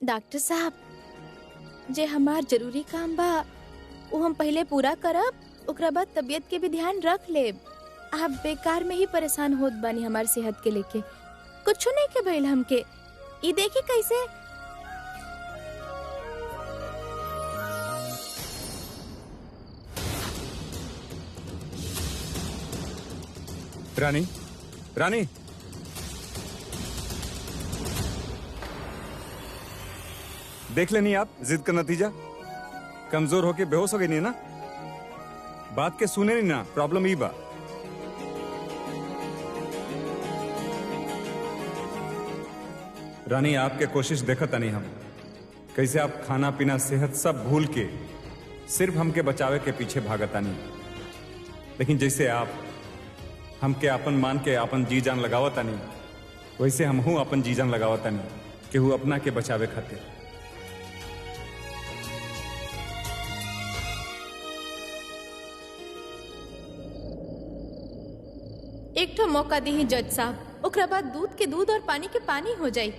Doctor साहब, जे हमार जरूरी काम बा वो हम पहले पूरा करब, ओकरा बाद तबीयत के भी ध्यान रख लेब। आप बेकार में ही परेशान होत बानी हमार सेहत के लेके। कुछ नहीं के भइल हमके। ई देखी कैसे रानी, रानी, देख लेनी आप जिद का नतीजा। कमजोर होके बेहोश हो गई नहीं ना, बात के सुने नहीं ना, प्रॉब्लम ही बा। रानी, आपके कोशिश देखता नहीं हम कैसे आप खाना पीना सेहत सब भूल के सिर्फ हमके बचावे के पीछे भागता नहीं। लेकिन जैसे आप हमके अपन मान के अपन जी जान लगावता नहीं, वैसे हम हूं अपन जी जान लगावता नहीं कि हूँ अपना के बचावे खातिर। एक ठो मौका दी जज साहब, ओकरा बाद दूध के दूध और पानी के पानी हो जाई।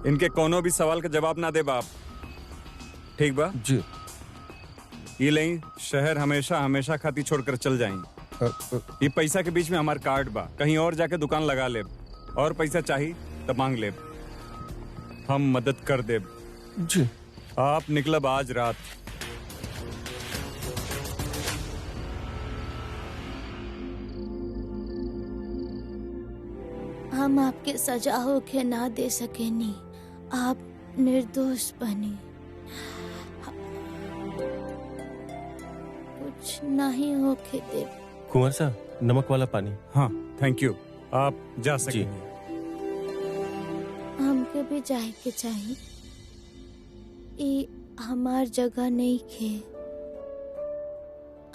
इनके कोनो भी सवाल का जवाब ना दे बाप, ठीक बा जी। ये नहीं, शहर हमेशा हमेशा खाती छोड़कर चल जाएंगे। ये पैसा के बीच में हमार कार्ड बा, कहीं और जाके दुकान लगा ले, और पैसा चाहिए तो मांग ले, हम मदद कर दे। जी। आप निकलब आज रात। हम आपके सजा होके ना दे सकेनी, आप निर्दोष बने, कुछ नहीं होके दे। कुंवर साहब, नमक वाला पानी। हाँ, थैंक यू, आप जा सकेंगे। हमके भी जाए के चाहिए, ये हमार जगह नहीं खे,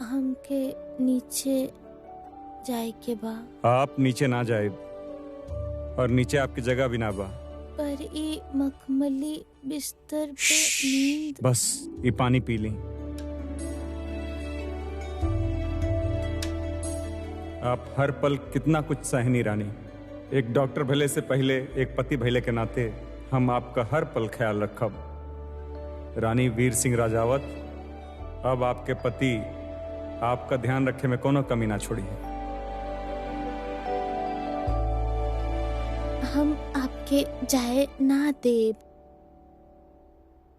हमके नीचे जाए के बा। आप नीचे ना जाए, और नीचे आपकी जगह भी ना बा। पर ये मखमली बिस्तर पे नींद। बस ये पानी पी ली। आप हर पल कितना कुछ सहनी रानी। एक डॉक्टर भले से पहले एक पति भले के नाते हम आपका हर पल ख्याल रखब। रानी वीर सिंह राजावत, अब आपके पति आपका ध्यान रखे में कोनो कमी ना छोड़ी। हम आपके जाए ना देव,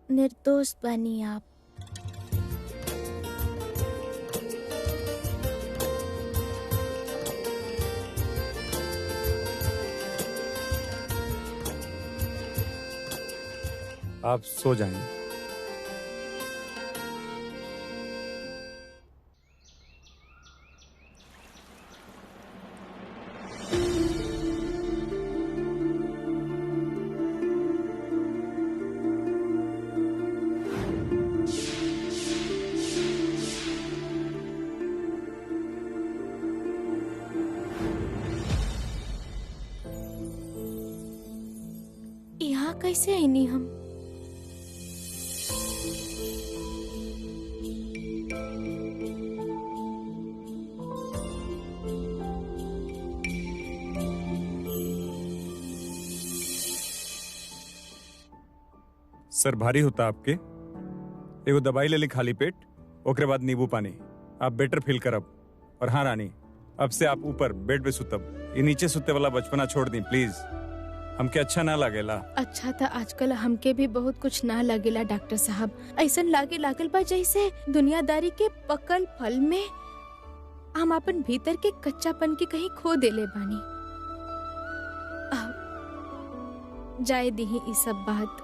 निर्दोष बनी आप। आप सो जाएंगे। यहाँ कैसे आई नहीं हम? सर भारी होता आपके, एगो दवाई ले ली खाली पेट, ओकरे बाद नींबू पानी, आप बेटर फील करब। और हाँ रानी, अब से आप ऊपर बेड पे सुतब, ये नीचे सुते वाला बचपना छोड़ दी प्लीज, हमके अच्छा ना लगेला। अच्छा था, आजकल हमके भी बहुत कुछ ना लगेला डॉक्टर साहब। ऐसा लागल बा जैसे दुनियादारी के पकल फल में हम अपन भीतर के कच्चापन के कहीं खो देले बानी। जाए दी ई सब बात।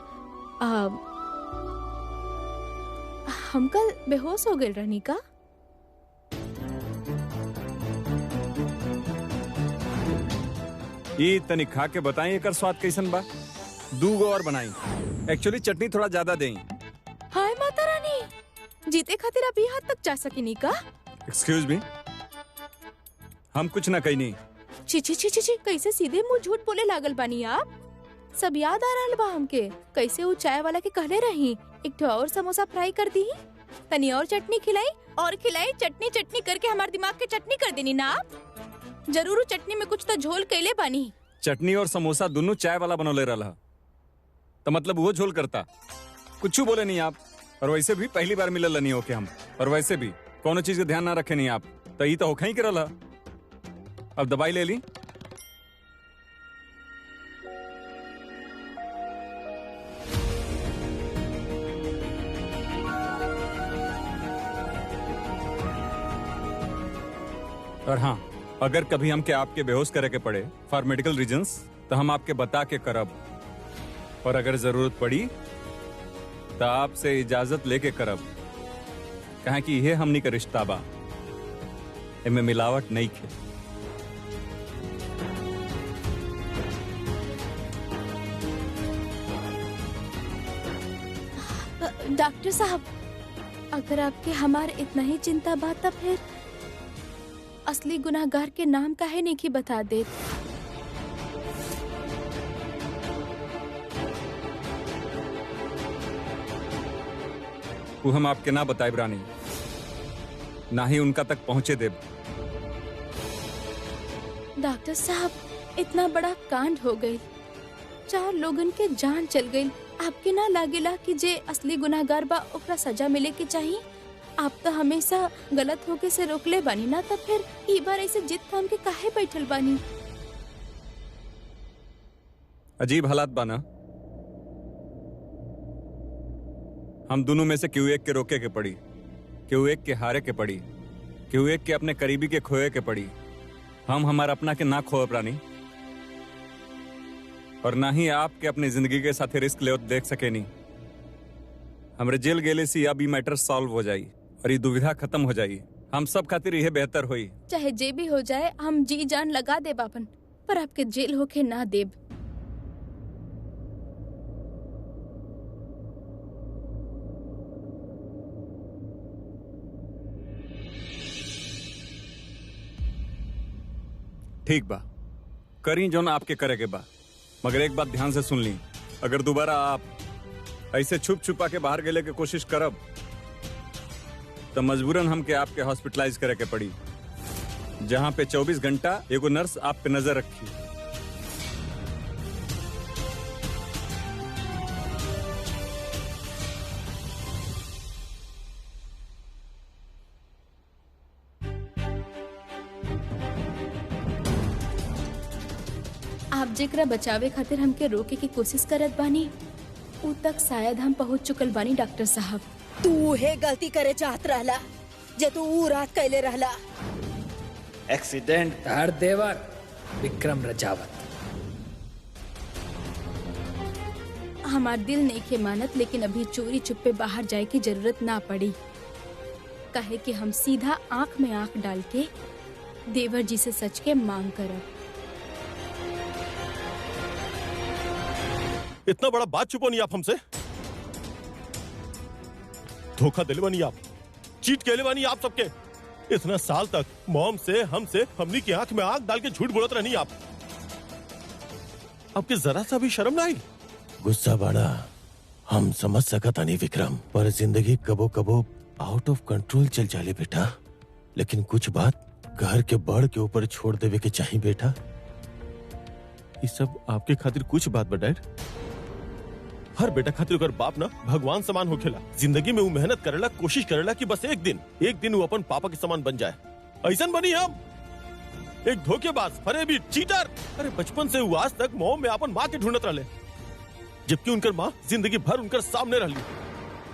हम कल बेहोश हो गए रहनी का? ये तनी खा के बताएं एकर स्वाद कैसन बा। 2 गो और बनाई, एक्चुअली चटनी थोड़ा ज्यादा दें। हाय माता रानी, जीते खातिर आप यहाँ तक जा सकेनी का? एक्सक्यूज मी, हम कुछ ना कही नहीं। छी छी छी छी छी, कैसे सीधे मुंह झूठ बोले लागल बानी आप? सब याद आ रहल बा हमके। कैसे वो चाय वाला के कहले रही एक ठो और समोसा फ्राई कर दी, तनी और चटनी खिलाई चटनी चटनी करके हमारे दिमाग के चटनी कर देनी ना आप। जरूर वो चटनी में कुछ तो झोल कैले बानी। चटनी और समोसा दोनों चाय वाला बनौले रहा, तो मतलब वो झोल करता। कुछ बोले नहीं आप। और वैसे भी पहली बार मिलल नहीं होके हम, और वैसे भी कोनो चीज का ध्यान ना रखे नहीं आप, तो ये तो होखा ही करल। अब दवाई ले ली। और हाँ, अगर कभी हम के आपके बेहोश करे के पड़े फॉर मेडिकल रीजंस, तो हम आपके बता के करब। और अगर जरूरत पड़ी तो आपसे इजाजत लेके करब, कहा कि यह हमनी का रिश्ता बा, इनमें मिलावट नहीं खे। डॉक्टर साहब, अगर आपके हमारे इतना ही चिंता बा तब फिर असली गुनाहगार के नाम काहे नहीं की बता दे। वो हम आपके ना बताए रानी, ना ही उनका तक पहुंचे देव। डॉक्टर साहब, इतना बड़ा कांड हो गई, 4 लोगन के जान चल गई। आपके ना लागेला कि जे असली गुनाहगार बा ओकरा सजा मिले के चाहिए? आप तो हमेशा गलत होके से रोकले बानी ना, तब फिर ई बार ऐसे जिद थाम के काहे बैठल बानी? अजीब हालात बाना। हम दोनों में से क्यों एक के रोके के पड़ी, क्यों एक के हारे के पड़ी, क्यों एक के अपने करीबी के खोए के पड़ी। हम हमारा अपना के ना खोए प्राणी, और ना ही आपके अपनी जिंदगी के साथ रिस्क ले देख सके नहीं। हमरे जेल गेले से अब ये मैटर सॉल्व हो जाई और ये दुविधा खत्म हो जाई। हम सब खातिर यह बेहतर होई। चाहे जे भी हो जाए, हम जी जान लगा दे बापन, पर आपके जेल होके ना देब। ठीक बा, करी जो ना आपके करे के बा, मगर एक बात ध्यान से सुन ली। अगर दोबारा आप ऐसे छुप छुपा के बाहर गेले के कोशिश करब, तो मजबूरन हमके आपके हॉस्पिटलाइज करे के पड़ी, जहां पे 24 घंटा एगो नर्स आप पे नजर रखी। आप जेकरा बचावे खातिर हमके रोके की कोशिश करत बानी, उ तक शायद हम पहुंच चुकल बानी। डॉक्टर साहब, तू हे गलती करे चाहत रहला जे तू ऊ रात कैले रहला। एक्सीडेंट धर देवर विक्रम रजावत। हमार दिल नहीं के मानत, लेकिन अभी चोरी छुपे बाहर जाए की जरूरत ना पड़ी, कहे कि हम सीधा आंख में आंख डाल के देवर जी से सच के मांग करब। इतना बड़ा बात छुपो नहीं आप हमसे। धोखा दिले बानी आप, चीट केले बानी आप सबके। इतना साल तक मॉम से हमसे हमनी की आंख में आंख डाल के झूठ बोलत रहनी आप। आपके जरा सा भी शर्म ना आई? गुस्सा बाड़ा हम समझ सकता नहीं विक्रम, पर जिंदगी कबो कबो आउट ऑफ कंट्रोल चल जाले बेटा। लेकिन कुछ बात घर के बड़ के ऊपर छोड़ देवे के चाहिए बेटा। ये सब आपके खातिर कुछ बात बा। हर बेटा खातिर अगर बाप ना भगवान समान होखेला। जिंदगी में वो मेहनत करेला, कोशिश करेला कि बस एक दिन वो अपन पापा के समान बन जाए। ऐसा बनी हम एक धोखेबाज, फरेबी, चीटर। अरे बचपन से वो आज तक मॉम में अपन माँ के ढूंढत रहे, जबकि उनकर माँ जिंदगी भर उनकर सामने रही।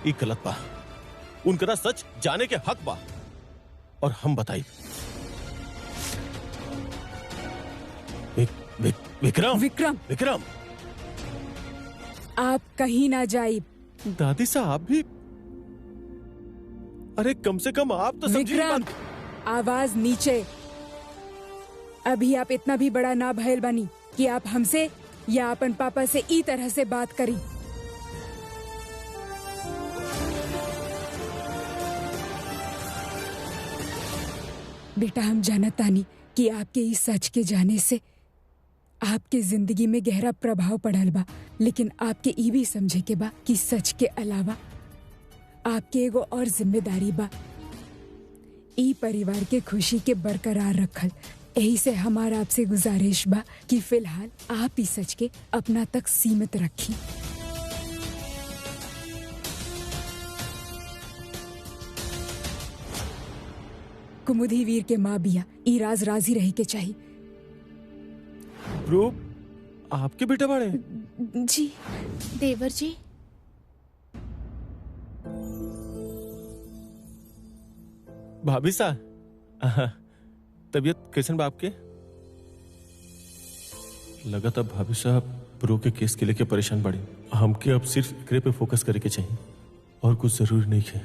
ये गलत बा, उनका सच जाने के हक बा। और हम बताई विक्रम आप कहीं ना जाइए। दादी साहब भी, अरे कम से कम आप तो समझिए विक्रम, आवाज नीचे। अभी आप इतना भी बड़ा ना भयल बनी कि आप हमसे या अपन पापा से ई तरह से बात करी। बेटा, हम जानत तानी कि आपके इस सच के जाने से आपके जिंदगी में गहरा प्रभाव पड़ल बा, लेकिन आपके ई भी समझे के बा कि सच के अलावा आपके एगो और जिम्मेदारी बा, ई परिवार के खुशी के बरकरार रखल। यही से हमारा आपसे गुजारिश बा कि फिलहाल आप ही सच के अपना तक सीमित रखी। कुमुदी वीर के माँ बिया ई राज राजी रही के चाहिए। ब्रो, आपके बेटा बाड़े? जी देवर जी। भाभी सा, तबीयत कैसन बा आपके? लगा था भाभी साहब ब्रो के केस के लेके परेशान पड़ी। हमके अब सिर्फ एकरे पे फोकस करे के चाहिए और कुछ जरूरी नहीं है।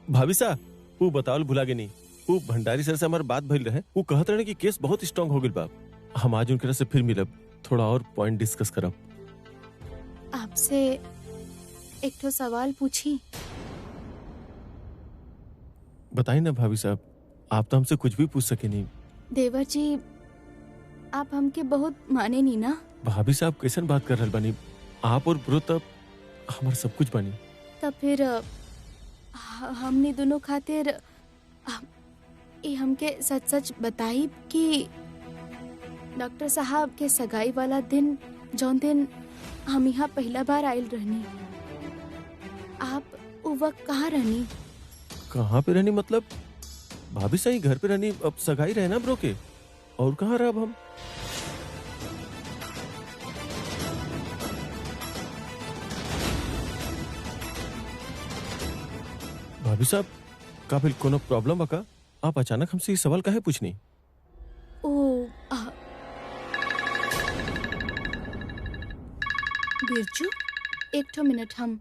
भाभी साहब, वो बतावल भुला के नहीं, वो भंडारी सर से हमारे बात भइल रहे। वो कहत रहे कि केस बहुत स्ट्रांग हो गई बाप। हम आज उनके से फिर मिलब, थोड़ा और पॉइंट डिस्कस करब। आपसे एक तो सवाल पूछी। बताइए ना भाभी साहब, आप तो हमसे कुछ भी पूछ सके नहीं। देवर जी, आप हमके बहुत माने नहीं ना। भाभी साहब कैसन बात कर रहे बानी? आप और ब्रो तब हमारे सब कुछ बानी। तब फिर हमने दोनों खातिर ये हमके सच सच बताई कि डॉक्टर साहब के सगाई वाला दिन, जौन दिन हम यहाँ पहला बार आयल रहनी, आप वो वक्त कहाँ रहनी? कहाँ पे रहनी मतलब? भाभी साहब घर पे रहनी, अब सगाई रहे ना ब्रो के, और कहाँ रहा अब हम? भाभी साहब, का फिर कोनो प्रॉब्लम बा का? आप अचानक हमसे ये सवाल काहे पूछनी? ओ बिरजू, एक ठो मिनट। हम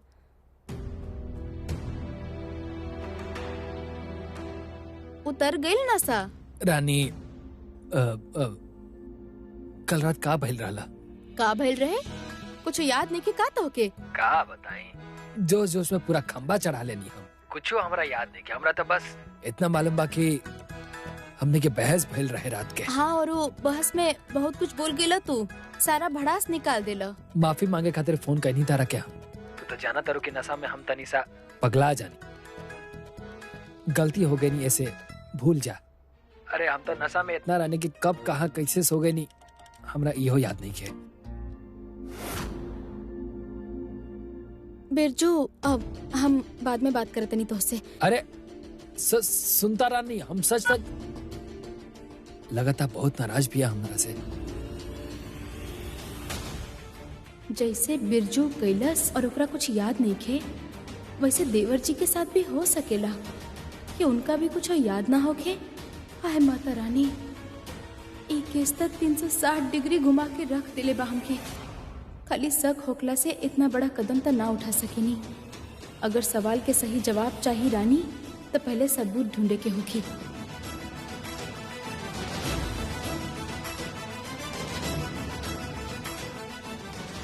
उतर गइल ना सा? रानी, कल रात का भइल रहला? का भइल रहे? कुछ याद नहीं कि का तो के? का बताई, जोश जोश में पूरा खंबा चढ़ा लेनी हम। कुछो हमरा याद नहीं कि हमरा तो बस इतना मालूम बा कि हमने के बहस भइल रहे रात के। हाँ, और वो बहस में बहुत कुछ बोल गेला, तू सारा भड़ास निकाल देला। माफी मांगे खातिर फोन कहनी तारा क्या? तू तो जाना तारू कि नशा में हम तनी सा पगला जानी। गलती हो गई नहीं, ऐसे भूल जा। अरे हम तो नशा में इतना रहने की कब कहाँ कैसे सो गए नहीं, हमरा इहो याद नहीं है। बिरजू, अब हम बाद में बात करते नहीं तो उससे। अरे सुनता रानी, हम सच तक लगातार बहुत नाराज भी है हमरा से। जैसे बिरजू कैलस और ओकरा कुछ याद नहीं खे, वैसे देवर जी के साथ भी हो सकेला कि उनका भी कुछ याद ना होखे। हाय माता रानी, एक केस तक 360 डिग्री घुमा के रख दिले बा हमके। खाली शक होखला से इतना बड़ा कदम तो ना उठा सकेनी। अगर सवाल के सही जवाब चाहिए रानी, तो पहले सबूत ढूंढे के होखी।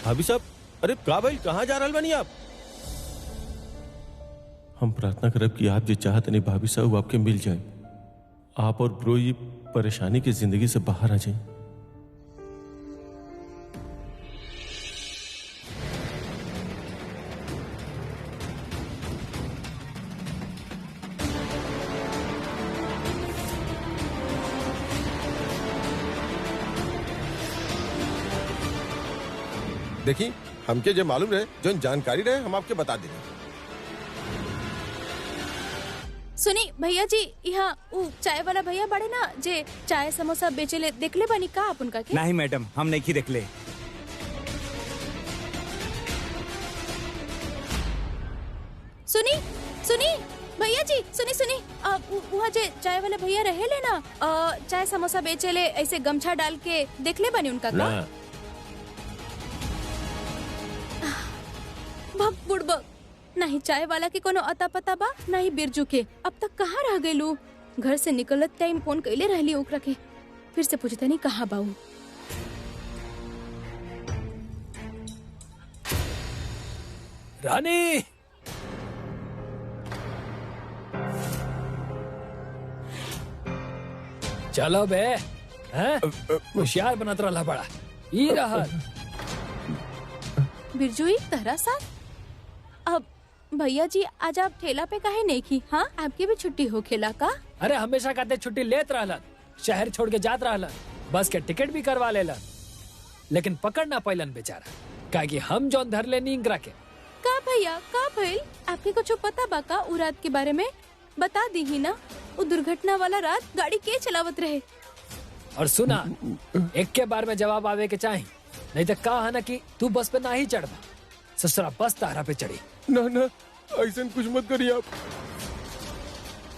भाभी साहब, अरे का भाई, कहाँ जा रहल बानी आप? हम प्रार्थना करब कि आप जो चाहत नहीं भाभी साहब वो आपके मिल जाए। आप और ब्रो ये परेशानी की जिंदगी से बाहर आ जाए। देखी, हमके जो मालूम रहे, जो जानकारी रहे, हम आपके बता देंगे। सुनी भैया जी, यहाँ वो चाय वाला भैया बड़े ना, जे चाय समोसा बेचेले, देखले बानी का आप उनका के? नहीं मैडम, हम नहीं की देखले। सुनी सुनी भैया जी, सुनी सुनी, वहाँ जे चाय वाला भैया रहे ले ना, चाय समोसा बेचेले, ऐसे गमछा डाल के, देखले बानी उनका का? भग बुड़बक, नहीं चाय वाला के कोनो अता पता बा, नहीं बिरजू के। अब तक कहाँ रह गइलू? घर से निकलत टाइम फोन कैले रहली ओकरा के, फिर से पूछता नहीं कहाँ बाऊ। रानी, चलो बे, होशियार बनत रहा बड़ा ई रहा। बिरजू एक तरह सा। अब भैया जी आज आप ठेला पे काहे नहीं की? हाँ, आपकी भी छुट्टी हो खेला का? अरे हमेशा कहते छुट्टी लेत रहलन, शहर छोड़ के जात रहलन, बस के टिकट भी करवा लेलन, लेकिन पकड़ ना पाइलन बेचारा, काहे कि हम जौन धर लेनी इंगरा के। का भैया का भइल? आपके कुछ पता बा का उ रात के बारे में? बता दी ही ना, वो दुर्घटना वाला रात गाड़ी के चलावत रहे? और सुना, एक के बार में जवाब आवे के चाही, नहीं तो कहा है ना कि तू बस पे ना ही चढ़वा, ससुरा बस तारा पे चढ़ी। ना ना, ऐसा कुछ मत करिए आप।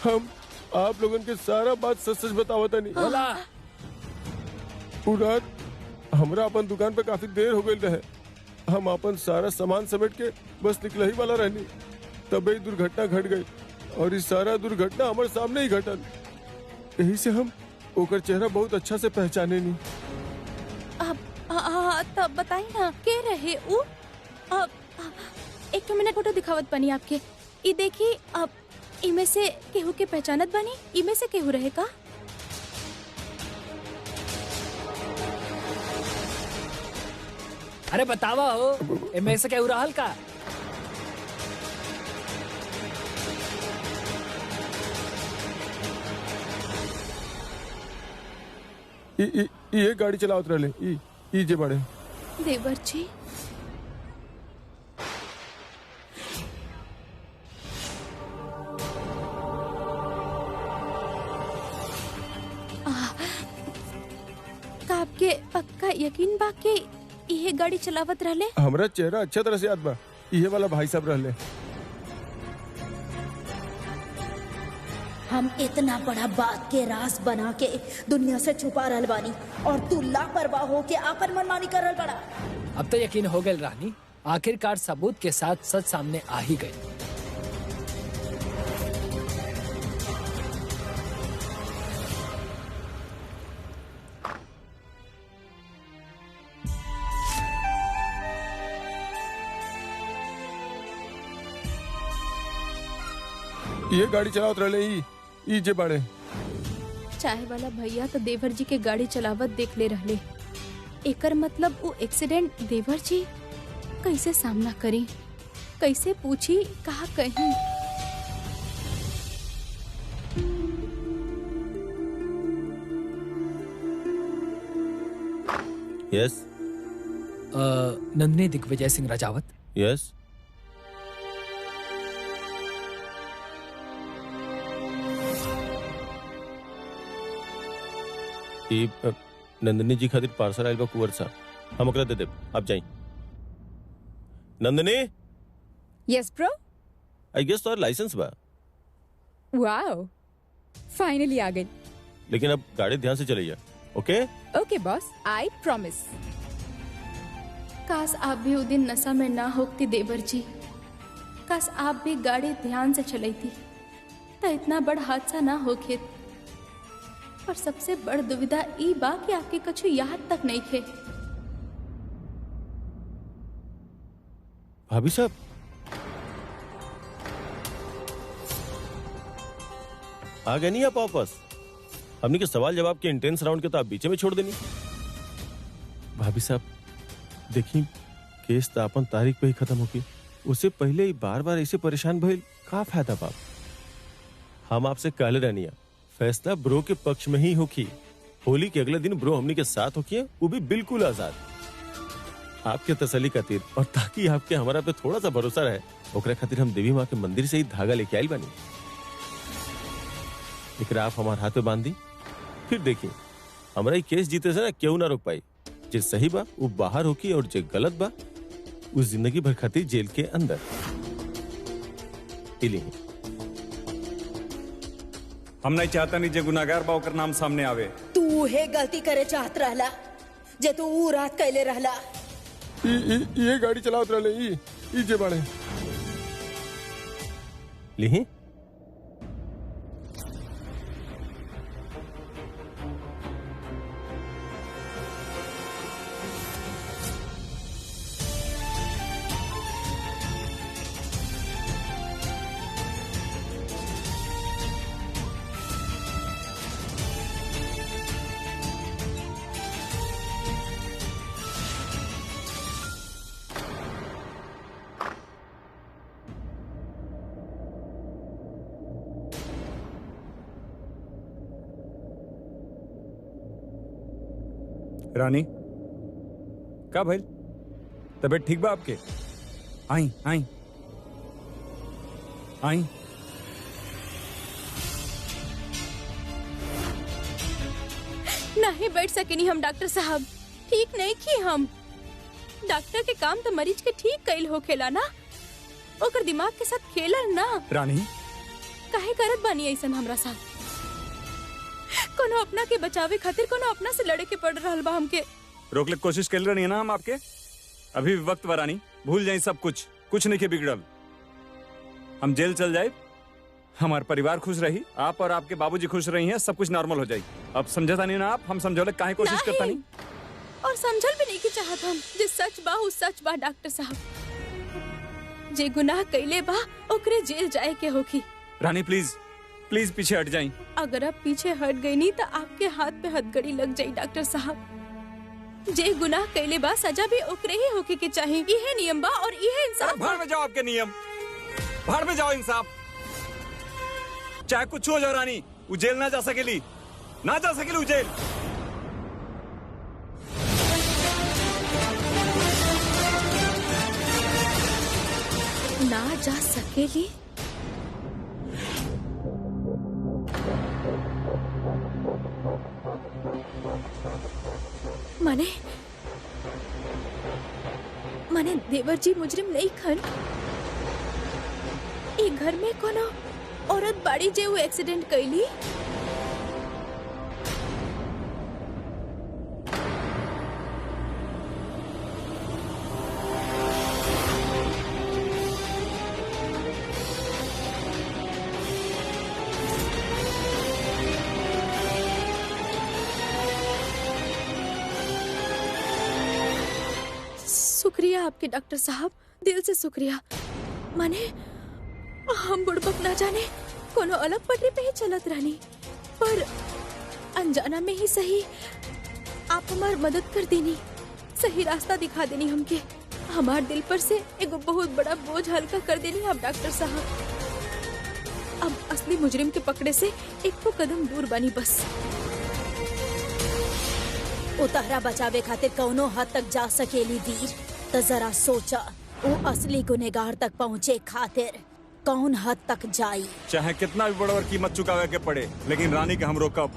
हम आप लोगन के सारा बात सच सच बतावता नहीं। बोला उ रात हमरा अपन दुकान पे काफी देर हो गई रहे। हम अपन सारा सामान समेट के बस निकल ही वाला रहनी, तब दुर्घटना घट गई और इस सारा दुर्घटना हमारे सामने ही घटल। यही से हम ओकर चेहरा बहुत अच्छा से पहचाने नहीं। अब तब बताई ना के रहे उ? अब एक मिनट फोटो दिखावत बनी आपके, ई देखी। अब इमे से केहू के पहचानत बनी? इमे से केहू रहे का? अरे बतावा हो, इनमें से क्या रहल का? ये गाड़ी चलावत रहे ई जे बड़े देवर जी। का आपके पक्का यकीन बा कि ये गाड़ी चलावत रहले? हमरा चेहरा अच्छा तरह से याद बा। ये वाला भाई साहब रहले। हम इतना बड़ा बात के राज बना के दुनिया से छुपा रहल बानी और तू लापरवाह हो के आपन मनमानी कर रहल बड़ा। अब तो यकीन हो गए रानी, आखिरकार सबूत के साथ सच सामने आ ही गई। ये गाड़ी चलावत रहे ई जे बड़े। चाय वाला भैया तो देवर जी के गाड़ी चलावत देख ले रहले। एकर मतलब वो एक्सीडेंट देवर जी कैसे सामना करी, कैसे पूछी, कहा कहीं? यस नंदिनी दिग्विजय सिंह राजावत। यस नंदिनी जी खातिर पार्सल आइल बा कुंवर सा, हम ओकरा दे देब, आप जाई। Nandini, yes bro. I guess तोहर लाइसेंस बा, वाओ, फाइनली आ गई। लेकिन अब गाड़ी ध्यान से चलैया, ओके? ओके बॉस, आई प्रॉमिस। काश आप भी उस दिन नशा में ना होती देवर जी। काश आप भी गाड़ी ध्यान से चलती तो इतना बड़ हादसा ना होखे। पर सबसे बड़ दुविधा ई बा कि आपके कछु याद तक नहीं थे। भाभी साहब, आ गए नहीं आप वापस? हमने के सवाल जवाब के इंटेंस राउंड के तो आप बीच में छोड़ देनी। भाभी साहब देखी, केस तो अपन तारीख पे ही खत्म होगी, उससे पहले ही बार बार ऐसे परेशान भइल का फायदा बाप? हम आपसे कहले रहनिया, फैसला ब्रो के पक्ष में ही होगी। होली के अगले दिन ब्रो हमनी के साथ होगी, वो भी बिल्कुल आजाद। आपके तसल्ली खातिर और ताकि आपके हमारा पे थोड़ा सा भरोसा रहे, ओकरा खातिर हम देवी माँ के मंदिर से ही धागा लेके आइल बानी। एकरा आप हमारे हाथ पे बांध दी, फिर देखिए हमारा ही केस जीते से ना क्यों ना रोक पाई। जे सही बा वो बाहर होकी और जे गलत बा उस जिंदगी भर खातिर जेल के अंदर। हम नहीं चाहता नहीं जे गुनाहगार बा ओकर नाम सामने आवे। तू हे गलती करे चाहत रहला जे तू ऊ रात कैले रहला। ये गाड़ी चलावत रहे ई जे बड़े। लिही रानी का भाई तबीयत ठीक बा आपके? आई आई आई। नहीं बैठ सकेनी हम डॉक्टर साहब, ठीक नहीं की हम। डॉक्टर के काम तो मरीज के ठीक कइल होखेला ना, ओकर दिमाग के साथ खेलल ना। रानी काहे करत बानी ऐसन हमरा साथ? कोनो अपना के बचावे खातिर कोनो अपना से लड़े के पड़ रहल बा हमके। रोकले कोशिश कर रही है ना हम आपके। अभी भी वक्त बा रानी, भूल जाए सब कुछ, कुछ नहीं के बिगड़ल। हम जेल चल जाए, हमारा परिवार खुश रही, आप और आपके बाबूजी खुश रही हैं, सब कुछ नॉर्मल हो जाए। अब समझता नहीं ना आप? हम समझौले काहे कोशिश करता नहीं? और समझल भी नहीं की चाहत हम। जे सच बा वो सच बा डॉक्टर साहब। जे गुनाह कइले बा ओकरे जेल जाए के होखी। रानी प्लीज प्लीज पीछे हट जाए। अगर आप पीछे हट गई नहीं तो आपके हाथ पे हथकड़ी लग जाई डॉक्टर साहब। जे गुनाह कइले बा सजा भी ओकरे ही होके के चाहिए। ये नियम बा और ये इंसाफ। भाड़ में जाओ आपके नियम, भाड़ में जाओ इंसाफ। चाहे कुछ हो जाओ रानी, वो जेल ना जा सकेली, ना जा सकेली वो जेल। ना जा सकेली? माने देवर जी मुजरिम नहीं खन। ई घर में कोनो औरत बाड़ी जे वो एक्सीडेंट कइली। शुक्रिया आपके डॉक्टर साहब, दिल से शुक्रिया। माने हम बुड़बक ना जाने कोनो अलग पटरी पे ही चलत रहनी, पर अनजाना में ही सही आप हमार मदद कर देनी, सही रास्ता दिखा देनी हमके। हमार दिल पर से एगो बहुत बड़ा बोझ हल्का कर देनी आप डॉक्टर साहब। अब असली मुजरिम के पकड़े से एक कदम दूर बनी बस। उतारा बचावे खातिर कौनो हद तक जा सकेली वीर, तो जरा सोचा वो असली गुनेगार तक पहुँचे खातिर कौन हद तक जाई। चाहे कितना भी बड़ा कीमत चुकावे के पड़े, लेकिन रानी के हम रोकब।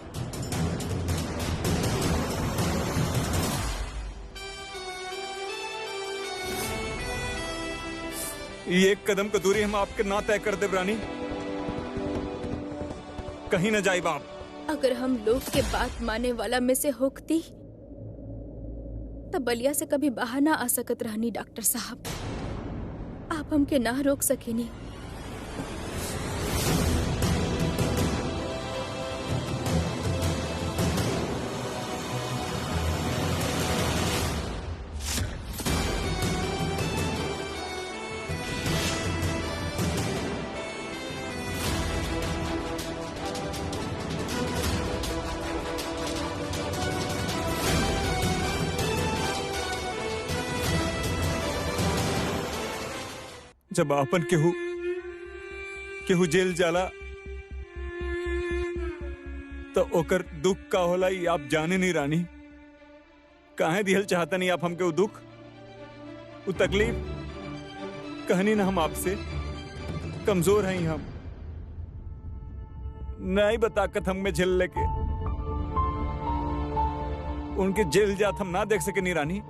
ये एक कदम की दूरी हम आपके ना तय कर दे रानी, कहीं न जाए बाप। अगर हम लोग के बात माने वाला में से होकती तब बलिया से कभी बाहर ना आ सकत रहनी डॉक्टर साहब। आप हमके ना रोक सकेनी। जब आपन केहू जेल जाला तो ओकर दुख का होला ये आप जाने नहीं रानी। काहे दिहल चाहता नहीं आप हमके वो दुख, वो तकलीफ? कहनी ना हम आपसे कमजोर हैं हम, नहीं बताकत हम में झेल लेके उनके जेल जात हम ना देख सके नहीं रानी।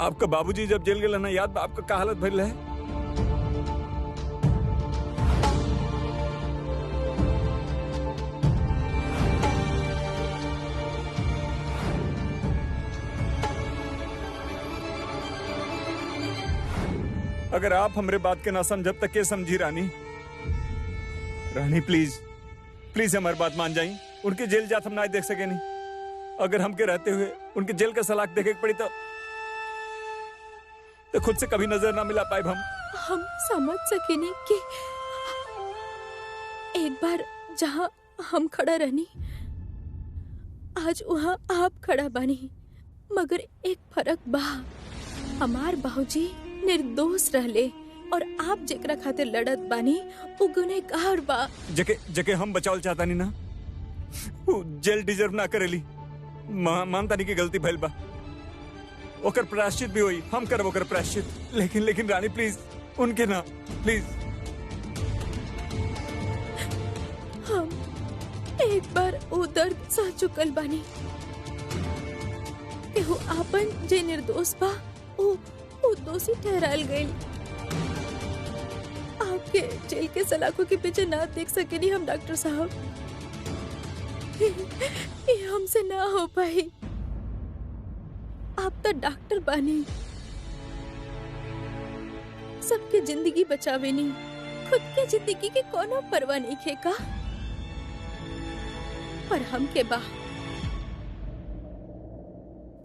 आपका बाबूजी जब जेल गए ना, याद बा आपका का हालत भइल है? अगर आप हमरे बात के ना समझब तक के समझी रानी। रानी प्लीज प्लीज हमारी बात मान जाई। उनके जेल जात हम ना देख सके नहीं। अगर हमके रहते हुए उनके जेल का सलाख देखे पड़ी तो खुद से कभी नजर ना मिला पाए हम समझ सके नहीं कि एक बार जहां हम खड़ा रहनी, आज वहां आप खड़ा बनी। मगर एक फर्क बा, हमार बाबूजी निर्दोष रहले और आप जेकरा खातिर लड़त बानी वो गुनहगार बा। जके हम बचावल चाहता नहीं ना, वो जेल डिजर्व ना करेली। मानता नहीं की गलती भइल बा, ओकर प्रायश्चित भी हुई, हम करब ओकर प्रायश्चित। लेकिन रानी प्लीज उनके ना, प्लीज। हम एक बार वो दर्द सह चुकल बानी कि वो आपन जे निर्दोष बा वो दोषी ठहराल गई। आपके जेल के सलाखों के पीछे ना देख सके नहीं हम डॉक्टर साहब, ये हमसे ना हो पाई। आप तो डॉक्टर बानी, सबके जिंदगी बचावे नहीं, खुद के जिंदगी के कोनो परवाह नहीं खेका। पर हम के बा,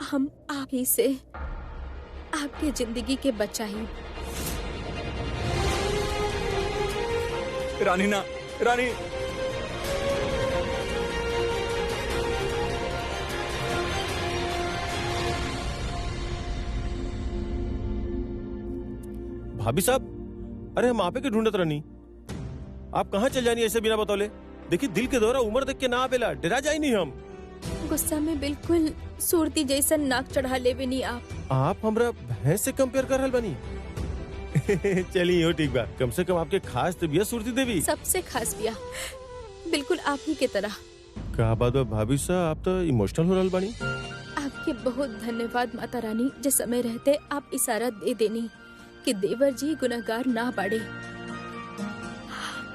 हम आप ही से आपके जिंदगी के बचाई। रानी ना, रानी। भाभी साहब, अरे हम आपे के ढूंढत रहनी, आप कहाँ चल जानी ऐसे बिना बतौले? देखिए दिल के दौरा उम्र देख के ना आवेला, डरा जाई नहीं हम। गुस्सा में बिल्कुल सूरती जैसा नाक चढ़ा लेवे नहीं आप हमरा भैंस से कंपेयर कर रहल बनी। चलिए हो ठीक बा, कम से कम आपके खास तबीयत सुरती देवी। सबसे खास बिया, बिल्कुल आप ही के तरह। का बात बा भाभी साहब, आप तो इमोशनल हो रहल बनी। आपके बहुत धन्यवाद माता रानी, जिस समय रहते आप इशारा दे देनी कि देवर जी गुनहगार ना बाड़े।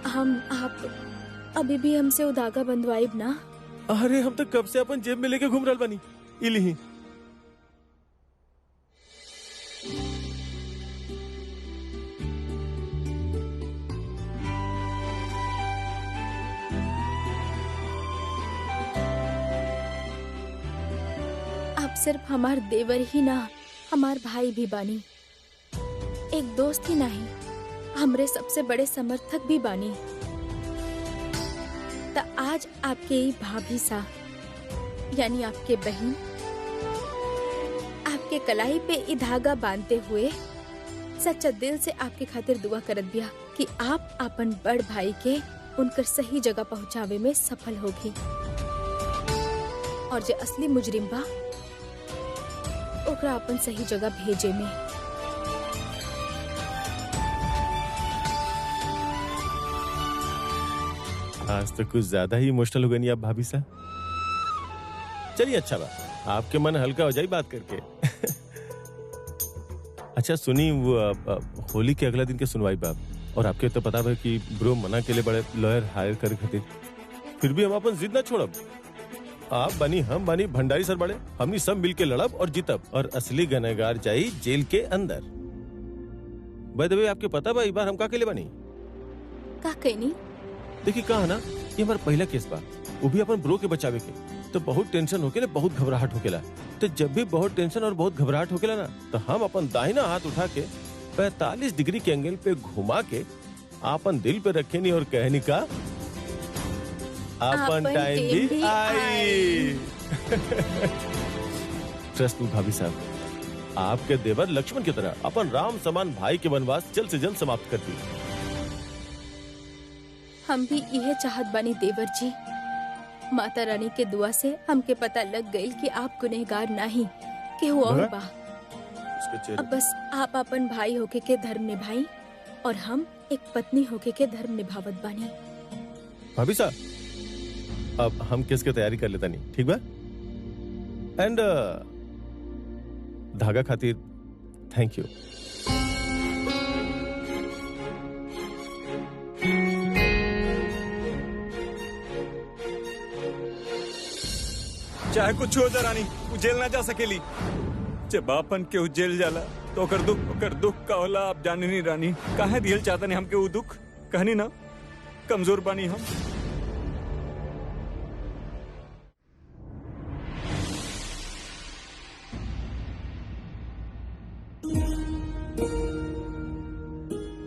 आप अभी भी हमसे उधागा बंधवाइब ना? अरे हम तो कब से अपन जेब में लेके घूम रहल बनी। इली आप सिर्फ हमार देवर ही ना, हमार भाई भी बानी, एक दोस्त ही नहीं, हमरे सबसे बड़े समर्थक भी बानी। तो आज आपके ही भाभी सा, यानी आपके बहन, आपके कलाई पे ई धागा बांधते हुए सच्चा दिल से आपके खातिर दुआ करत बिया कि आप अपन बड़ भाई के उनकर सही जगह पहुंचावे में सफल होगी, और जो असली मुजरिम बा ओकरा अपन सही जगह भेजे में। आज तो कुछ ज्यादा ही इमोशनल हो गई आप भाभी साहब। चलिए अच्छा बा, आपके मन हल्का हो जाए बात करके। अच्छा सुनी, वो होली के अगला दिन के सुनवाई बाप, और आपके तो पता है कि ब्रो मना के लिए बड़े लॉयर हायर करे खातिर, फिर भी हम अपन जिद ना छोड़ब। आप बनी हम बनी भंडारी सर बड़े, हमनी सब मिल के लड़ब और जीतब, और असली गुनहगार जाई जेल के अंदर। बाय द वे आपके पता बा इस बार हम का के लिए बनी? का कहनी? देखिए कहा ना, ये हमारा पहला केस बा, वो भी अपन ब्रो के बचावे के। तो बहुत टेंशन होकेला, बहुत घबराहट होकेला। तो जब भी बहुत टेंशन और बहुत घबराहट होकेला ना, तो हम अपन दाहिना हाथ उठा के 45 डिग्री के एंगल पे घुमा के अपन दिल पे रखे नहीं और कहनी का अपन टाइम भी आई। ट्रस्ट मी भाभी साहब, आपके देवर लक्ष्मण की तरह अपन राम समान भाई के वनवास जल्द से जल्द समाप्त कर दी। हम भी यह चाहत बानी देवर जी। माता रानी के दुआ से हमके पता लग गई कि आप गुनहगार नहीं, कि वो और बा। अब बस आप अपन भाई होके के धर्म निभाई, और हम एक पत्नी होके के धर्म निभावत बानी। भाभी साहब, अब हम केस की तैयारी कर लेता नहीं, ठीक बा? एंड धागा खातिर थैंक यू। चाहे कुछ हो जा रानी, वो जेल ना जा सकेली। जब आपन के जेल जाला तो ओकर दुख का होला आप जाने नहीं रानी। काहे दिल चाहता नहीं हमके वो दुख, कहनी ना कमजोर बानी हम।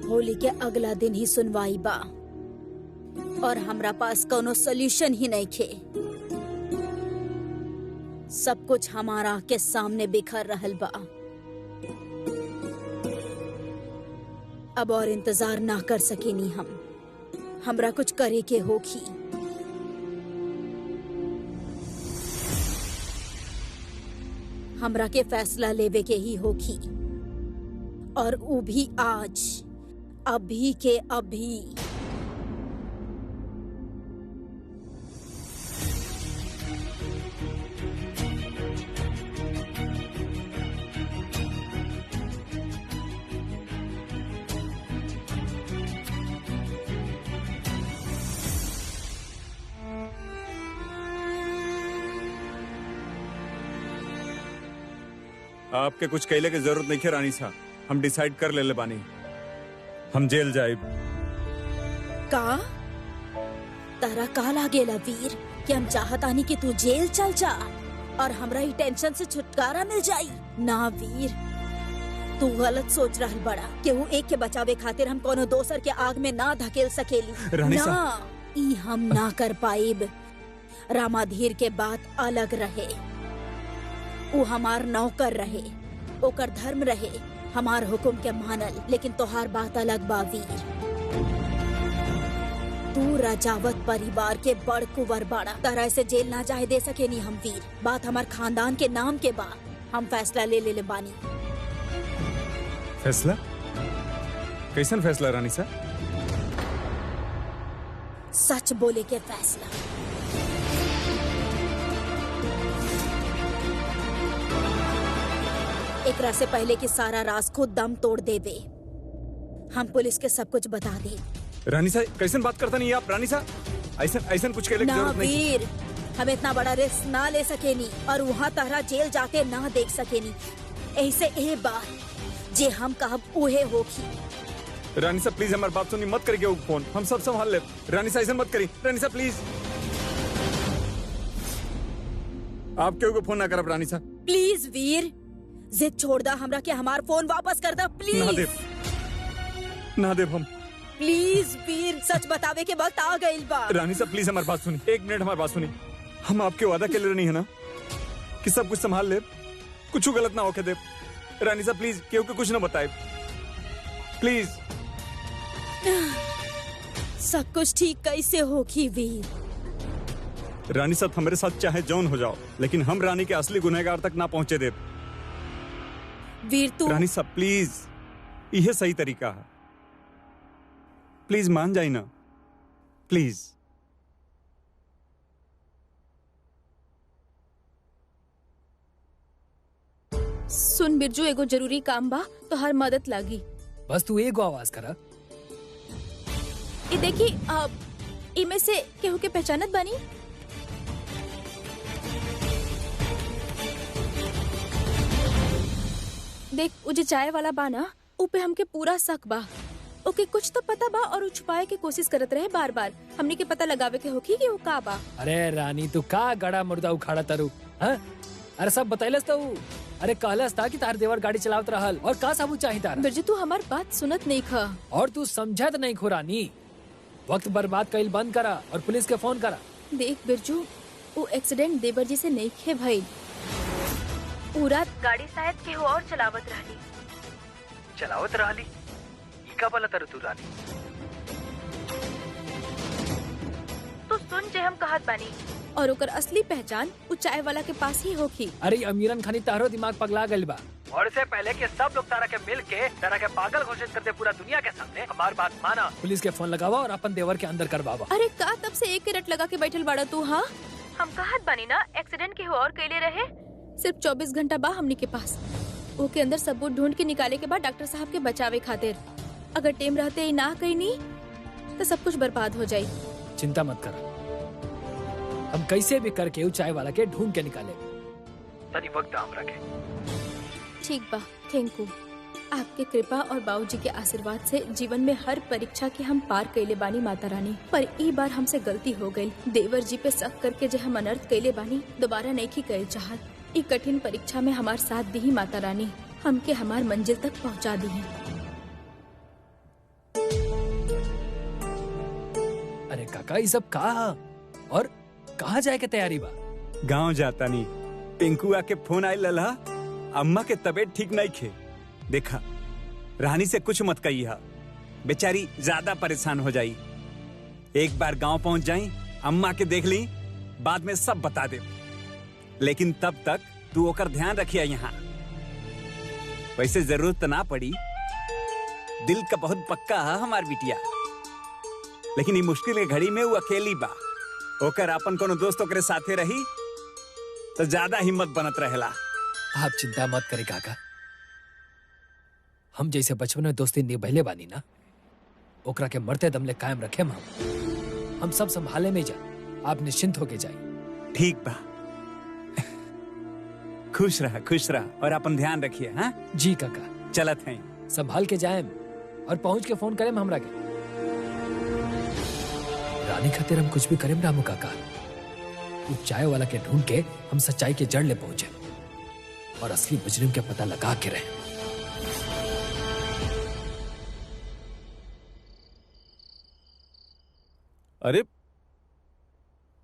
होली के अगला दिन ही सुनवाई बा, और हमरा पास कोनो सोल्यूशन ही नहीं खे। सब कुछ हमारा के सामने बिखर रहल बा। अब और इंतजार ना कर सकेनी हम, हमरा कुछ करे के होगी। हमरा के फैसला लेवे के ही होगी, और वो भी आज, अभी के अभी। आपके कुछ कहले की जरूरत नहीं है रानी साहब, हम डिसाइड कर ले बानी, हम जेल जाए। का तारा का लागेला वीर कि हम चाहतानी कि तू जेल चल जा और हमरा ही टेंशन से छुटकारा मिल जाई? ना वीर, तू गलत सोच रहल बड़ा। केहू एक के बचावे खातिर हम कोनो दोसर के आग में ना धकेल सकेली। रानी ना, साहब। ई हम ना कर पाइब। रामाधीर के बात अलग रहे, वो हमार नौकर रहे, ओकर धर्म रहे हमार हुकुम के मानल, लेकिन तोहार बात अलग बा वीर। तू राजावत परिवार के बड़ कुंवर बाड़ा, तरह से जेल ना जाए दे सके नी हम वीर। बात हमार खानदान के नाम के बा, हम फैसला ले बानी। फैसला? कैसन फैसला रानी साहब? सच बोले के फैसला। एकरा से पहले कि सारा राज खुद दम तोड़ देवे, हम पुलिस के सब कुछ बता दे। रानी साहब कैसन बात करता नहीं आप? रानी साहब ऐसन कुछ कहले की ना जरूरत नहीं। वीर, हम इतना बड़ा रिस्क ना ले सकेनी और वहाँ तहरा जेल जाके ना देख सकेनी। ऐसे ए बार जे हम कहब उहे होगी। रानी साहब प्लीज हमारी बात सुनी, मत करिए वो फोन, हम सब संभाल ले। रानी साहब ऐसा मत करी, रानी साहब प्लीज। आप क्यों को फोन ना करब रानी साहब? प्लीज वीर, जिद छोड़ दा हमरा के, हमार फोन वापस कर दा ना प्लीज। देव हम। प्लीज वीर, सच बतावे के वक्त आ गइल बा। रानी साहब प्लीज हमारी बात सुनी, एक मिनट हमारी बात सुनी। हम आपके वादा के लिए नहीं है ना कि सब कुछ संभाल ले, कुछ गलत ना होके दे। रानी साहब प्लीज क्यों के कुछ ना बताए प्लीज। सब कुछ ठीक कैसे होगी वीर? रानी साहब हमारे साथ चाहे जौन हो जाओ, लेकिन हम रानी के असली गुनहगार तक ना पहुंचे दे। वीर तू रानी साहब प्लीज, यह सही तरीका है, प्लीज मान जाए ना प्लीज। सुन बिरजू, एगो जरूरी काम बा, तो हर मदद लागी। बस तू एगो आवाज करा। ये देखी, इमे से केहू के पहचानत बानी? देख, उजे चाय वाला बा ना, ऊपे हमके पूरा शक बा। ओके कुछ तो पता बा और उ छुपाए के कोशिश करत रहे बार बार। हमने के पता लगावे के होखी कि वो का बा। अरे रानी, तू का गड़ा मुर्दा उखाड़ा तारू? हाँ? अरे सब बतैलस तो। अरे कहलस था कि तार देवर गाड़ी चलावत रहल, और का सबूत चाही तारा? बिरजू तू हमार बात सुनत नहीं खा। और तू समझत नहीं खो रानी। वक्त बर्बाद कइल बंद करा और पुलिस के फोन करा। देख बिरजू, वो एक्सीडेंट देवर जी से नहीं खे भइल। पूरा गाड़ी शायद केहू और चलावत रहली। ई का बोला तारू तू रानी? तू सुन जे हम कहत बानी, और ओकर असली पहचान उ चाय वाला के पास ही होखी। अरे अमीरन खानी तारो दिमाग पगला गइल बा। और इससे पहले कि सब लोग तारा के मिल के तारा के पागल घोषित करते पूरा दुनिया के सामने, हमार बात माना। पुलिस के फोन लगावा और अपन देवर के अंदर करवावा। अरे का तब से एक रट लगा के बैठल बाड़ा तू? हाँ, हम कहत बानी ना, एक्सीडेंट के और कैले रहे। सिर्फ 24 घंटा बा हमनी के पास। वो के अंदर सबूत ढूंढ के निकाले के बाद डॉक्टर साहब के बचावे खातिर। अगर टेम रहते ही ना कहीं नहीं तो सब कुछ बर्बाद हो जाये। चिंता मत कर, हम कैसे भी करके उ चाय वाला के ढूंढ के निकाले। तनी वक्त हम रखे। ठीक बा, थैंक यू। आपके कृपा और बाबूजी के आशीर्वाद से जीवन में हर परीक्षा के हम पार कैले बानी माता रानी। पर ई बार हमसे गलती हो गई। देवर जी पे शक करके जो हम अनर्थ कैले बानी, दोबारा नहीं की कैल चाहत। ई कठिन परीक्षा में हमार साथ दी ही माता रानी, हमके हमार मंजिल तक पहुँचा दी। अरे काका, ये सब कहा और कहाँ जाए के तैयारी बा? गांव जाता नहीं, पिंकू आके फोन आई लला, अम्मा के तबीयत ठीक नहीं खे। देखा, रानी से कुछ मत कहिया, बेचारी ज्यादा परेशान हो जाई। एक बार गांव पहुंच जाई, अम्मा के देख ली, बाद में सब बता दे। लेकिन तब तक तू ओकर ध्यान रखिया यहाँ। वैसे जरूरत ना पड़ी, दिल का बहुत पक्का है हमार बिटिया, लेकिन ये मुश्किल के घड़ी में वो अकेली बा। ओकर अपन कोनो दोस्त ओकरे साथे रही तो ज्यादा हिम्मत बनत रहेला। आप चिंता मत करे काका, हम जैसे बचपन में दोस्ती निभैले बानी ना, ओकरा के मरते दम ले कायम रखे हम सब संभाले में जा। आप निश्चिंत होके जाइए। ठीक बा, खुश रहा और अपन ध्यान रखिए। हाँ जी काका, चलत हैं। संभाल के जाए और पहुंच के फोन करें हमरा के। रानी खातिर हम कुछ भी करें रामू काका। उस चाय वाला के ढूंढ के हम सच्चाई के जड़ ले पहुंचे और असली मुजरिम के पता लगा के रहे। अरे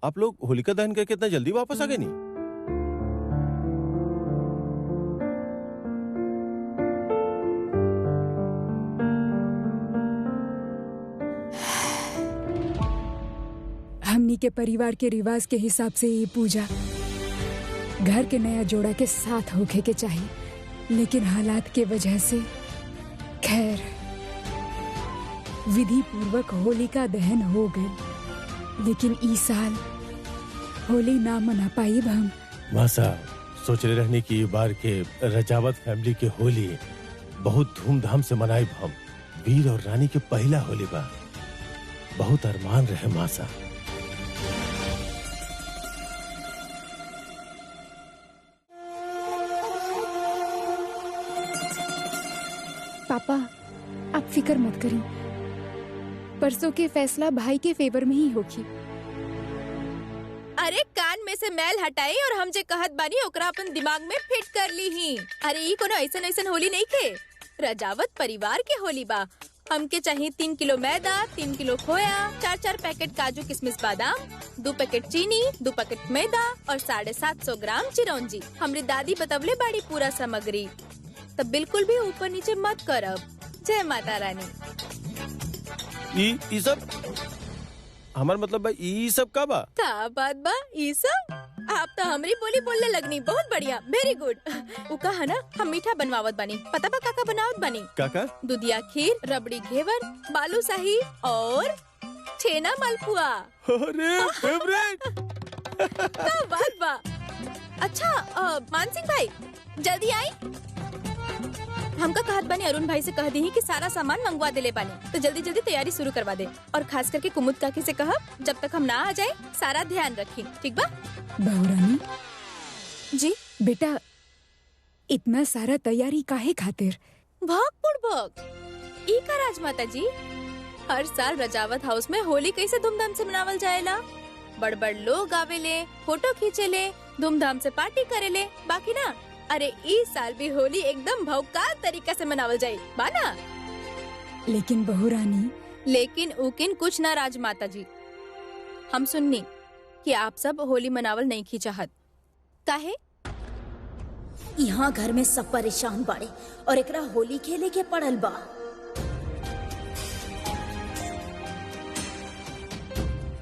आप लोग होलिका दहन करके इतना जल्दी वापस आ गए नहीं? हमनी के परिवार के रिवाज के हिसाब से ये पूजा घर के नया जोड़ा के साथ होके के चाहिए, लेकिन हालात के वजह से खैर विधि पूर्वक होलिका दहन हो गए, लेकिन इस साल होली ना मना पाई हम। मासा सोच रहे रहने की बार के रजावत फैमिली के होली बहुत धूमधाम से मनाई हम। वीर और रानी के पहला होली बा, बहुत अरमान रहे मासा। पापा आप फिक्र मत करिए, परसों के फैसला भाई के फेवर में ही होगी। अरे कान में से मैल हटाई और हम जे कहत बानी ओकरा अपन दिमाग में फिट कर ली ही। अरे ई कोनो ऐसन होली नहीं के, रजावत परिवार के होली बा। हमके चाहिए 3 किलो मैदा, 3 किलो खोया, 4 पैकेट काजू किशमिश बादाम, 2 पैकेट चीनी, 2 पैकेट मैदा और 750 ग्राम चिरौंजी। हमरी दादी बतवले बाड़ी पूरा सामग्री, तब बिल्कुल भी ऊपर नीचे मत करब। जय माता रानी। ई सब हमार मतलब भाई ई सब का बा? का बात बा ई सब? आप तो हमरी बोली बोलने लगनी। बहुत बढ़िया, वेरी गुड। उ कहा ना हम मीठा बनवावत बानी। पता बा काका बनावत बानी? काका दूधिया खीर, रबड़ी घेवर, बालूशाही और छेना मालपुआ। अरे फेवरेट। का बात बा। अच्छा मानसिंह भाई जल्दी आई। हमका कहत बानी अरुण भाई से कह दी कि सारा सामान मंगवा देले बानी, तो जल्दी जल्दी तैयारी शुरू करवा दे। और खास करके कुमुद काकी से कहब जब तक हम ना आ जाए सारा ध्यान रखी, ठीक बा? बहुरानी जी बेटा, इतना सारा तैयारी काहे खातिर? भाग ई का राजमाता जी, हर साल रजावत हाउस में होली कैसे धूमधाम से मनावल जाएला। बड़ बड़ लोग आवेले, फोटो खींचेले, धूमधाम से पार्टी करेले। बाकी ना, अरे इस साल भी होली एकदम भौकाल तरीका से मनावल जाए बाना। लेकिन बहुरानी, लेकिन उकिन कुछ ना राजमाता जी। हम सुननी कि आप सब होली मनावल नहीं की चाहत। काहे? यहाँ घर में सब परेशान बाड़े और एकरा होली खेले के पड़ल बा।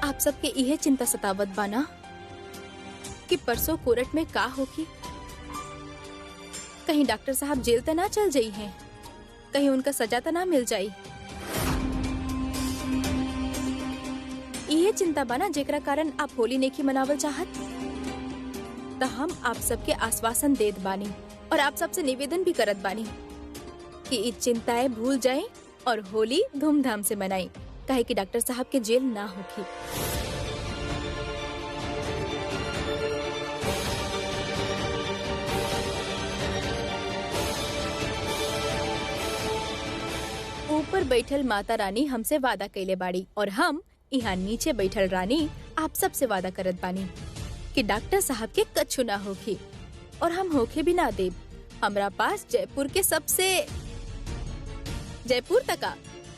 आप सबके इहे चिंता सतावत बाना कि परसों कोर्ट में का होगी। कहीं डॉक्टर साहब जेल तो ना चल जाई हैं, कहीं उनका सजा तो ना मिल जाई। ये चिंता बना जेकरा कारण आप होली नहीं मनावल चाहत। तो हम आप सबके आश्वासन देत बानी और आप सबसे निवेदन भी करत बानी कि ये चिंताएं भूल जाएं और होली धूमधाम से मनाएं, काहे कि डॉक्टर साहब के जेल ना होगी। ऊपर बैठल माता रानी हमसे वादा कैले बाड़ी और हम यहाँ नीचे बैठल रानी आप सब से वादा करत बानी कि डॉक्टर साहब के कछु ना होगी और हम होके भी ना देब। हमरा पास जयपुर के जयपुर तका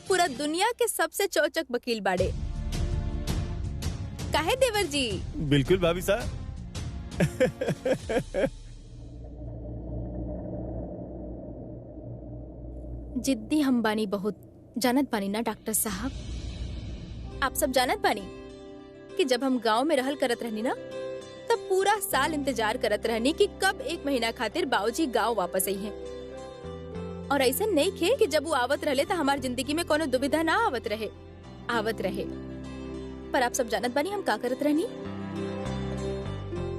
पूरा दुनिया के सबसे चौचक वकील बाड़े। काहे देवर जी? बिल्कुल भाभी साहब। जिद्दी हम बानी बहुत, जानत बानी ना डॉक्टर साहब। आप सब जानत बानी कि जब हम गांव में रहल करत रहनी ना, तब पूरा साल इंतजार करत रहनी कि कब 1 महीना खातिर बाबूजी गांव वापस आई हैं। और ऐसा नहीं खे कि जब वो आवत रहले तो हमार जिंदगी में कोनो दुविधा ना आवत रहे। पर आप सब जानत बानी हम का करत रहनी।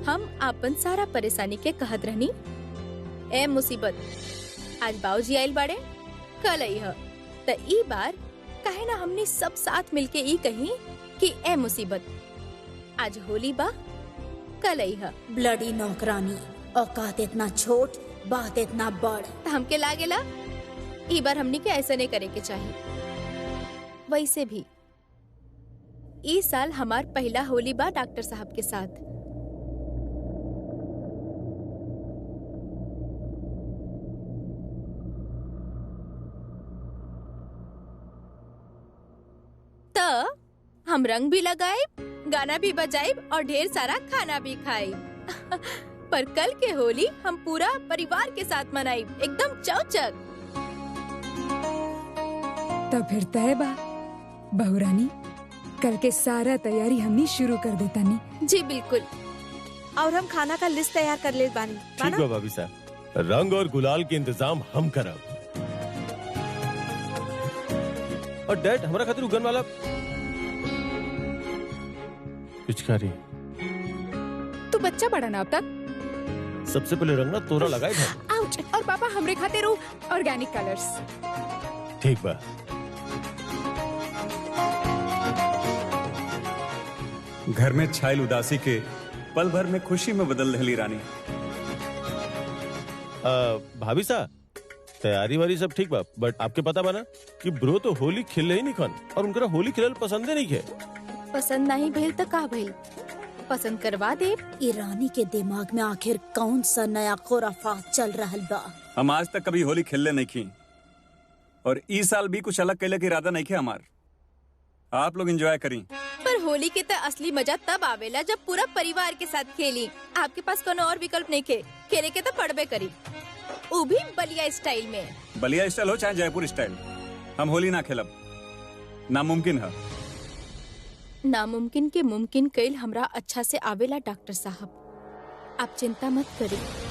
हम अपन सारा परेशानी के कहत रहनी, ए मुसीबत आज बाबूजी आइल बाड़े, कल आई ह। त ई बार काहे ना हमने सब साथ मिलके ई कही कि ए मुसीबत आज होली बा, कल आई ह। ब्लडी नौकरानी, औकात इतना छोट, बात इतना बड़। त हमके लागेला ई बार हमनी के ऐसा नहीं करे के चाहिए। वैसे भी ई साल हमार पहला होली बा डॉक्टर साहब के साथ। त हम रंग भी लगाइब, गाना भी बजाइब और ढेर सारा खाना भी खाइब। पर कल के होली हम पूरा परिवार के साथ मनाइब, एकदम चौचक। तब फिर तय बा बहुरानी, कल के सारा तैयारी हमनी शुरू कर देता नी। जी बिल्कुल। और हम खाना का लिस्ट तैयार कर ले बानी। ठीक बा भाभी साहब, रंग और गुलाल के इंतजाम हम करब। और डैड हमारा खातिर उगन वाला पिचकारी। तू बच्चा बड़ा ना अब तक। सबसे पहले रंग ना तोरा लगाए था। आउच। और पापा हमरे खातिर ऑर्गेनिक कलर्स। ठीक बा। घर में छायल उदासी के पल भर में खुशी में बदल रही रानी। भाभी साहब, तैयारी वारी सब ठीक बा, बट आपके पता बना कि ब्रो तो होली खेले ही नहीं खन, और उनका होली खेलल पसंद नहीं है। पसंद नहीं भइल तो का भइल, पसंद करवा दे। ईरानी के दिमाग में आखिर कौन सा नया खुराफात चल रहा बा। हम आज तक कभी होली खेलने नहीं की, और इस साल भी कुछ अलग कैले के इरादा नहीं किया हमार। आप लोग एंजॉय करी। पर होली के तो असली मजा तब आवेला जब पूरा परिवार के साथ खेली। आपके पास कोनो और विकल्प नहीं खे, खेले के तो पड़बे करी, वो भी बलिया स्टाइल में। बलिया स्टाइल हो चाहे जयपुर स्टाइल, हम होली ना खेलब, नामुमकिन है। नामुमकिन के मुमकिन कैल हमरा अच्छा से आवेला डॉक्टर साहब, आप चिंता मत करिए।